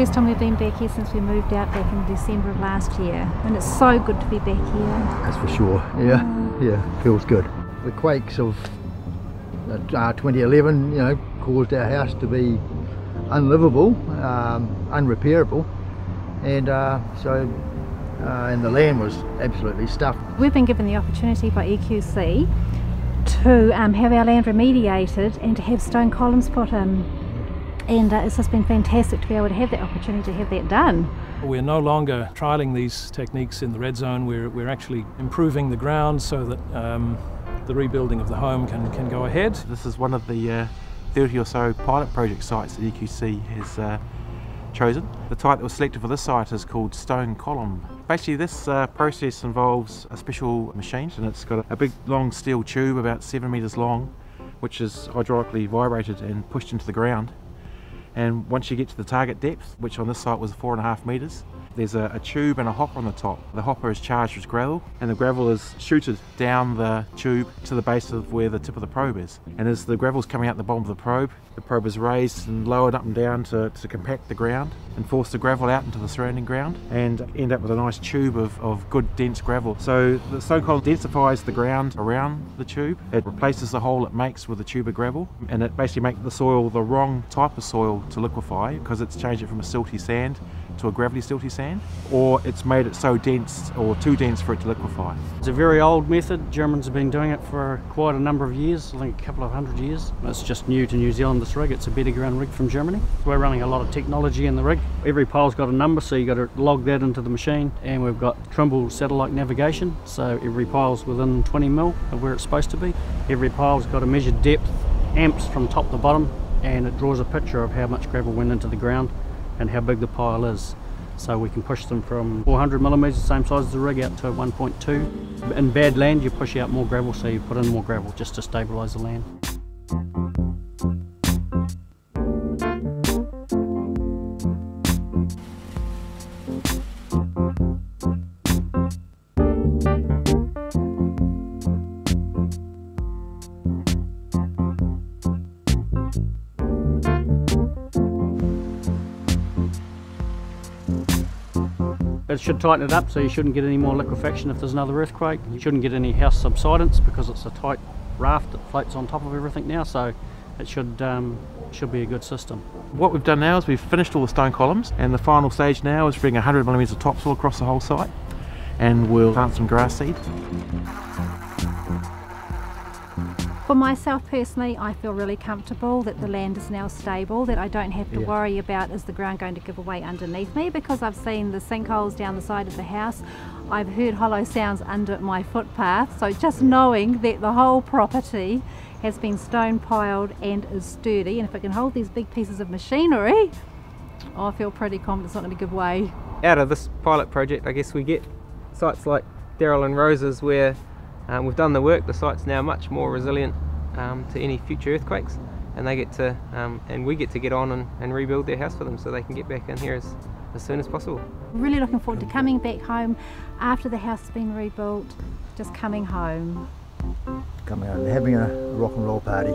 first time we've been back here since we moved out back in December of last year, and it's so good to be back here. That's for sure, yeah, feels good. The quakes of 2011, you know, caused our house to be unlivable, unrepairable, and and the land was absolutely stuffed. We've been given the opportunity by Eqc to have our land remediated and to have stone columns put in, and it's just been fantastic to be able to have that opportunity to have that done. We're no longer trialling these techniques in the red zone. We're actually improving the ground so that the rebuilding of the home can go ahead. This is one of the 30 or so pilot project sites that Eqc has chosen. The type that was selected for this site is called stone column. Basically this process involves a special machine, and it's got a big long steel tube about 7 metres long, which is hydraulically vibrated and pushed into the ground. And once you get to the target depth, which on this site was 4.5 metres, there's a tube and a hopper on the top. The hopper is charged with gravel, and the gravel is shooted down the tube to the base of where the tip of the probe is. And as the gravel's coming out the bottom of the probe is raised and lowered up and down to compact the ground and force the gravel out into the surrounding ground and end up with a nice tube of good dense gravel. So the stone column densifies the ground around the tube. It replaces the hole it makes with a tube of gravel, and it basically makes the soil the wrong type of soil to liquefy, because it's changed it from a silty sand to a gravelly silty sand, or it's made it so dense or too dense for it to liquefy. It's a very old method. Germans have been doing it for quite a number of years, I think a couple of 100 years. It's just new to New Zealand, this rig. It's a bedding ground rig from Germany. We're running a lot of technology in the rig. Every pile's got a number, so you got to log that into the machine, and we've got Trimble satellite navigation, so every pile's within 20 mil of where it's supposed to be. Every pile's got a measured depth, amps from top to bottom, and it draws a picture of how much gravel went into the ground and how big the pile is. So we can push them from 400 millimetres, same size as the rig, out to 1.2. In bad land you push out more gravel, so you put in more gravel just to stabilise the land. It should tighten it up, so you shouldn't get any more liquefaction if there's another earthquake. You shouldn't get any house subsidence because it's a tight raft that floats on top of everything now, so it should be a good system. What we've done now is we've finished all the stone columns, and the final stage now is bring 100 millimetres of topsoil across the whole site, and we'll plant some grass seed. For myself personally, I feel really comfortable that the land is now stable, that I don't have to worry about is the ground going to give away underneath me, because I've seen the sinkholes down the side of the house. I've heard hollow sounds under my footpath, so just knowing that the whole property has been stone piled and is sturdy, and if it can hold these big pieces of machinery, I feel pretty confident it's not going to give way. Out of this pilot project, I guess we get sites like Daryl and Rose's where we've done the work. The site's now much more resilient to any future earthquakes, and they get to and we get to get on and rebuild their house for them so they can get back in here as soon as possible. Really looking forward to coming back home after the house has been rebuilt, just coming home. Coming home, having a rock and roll party.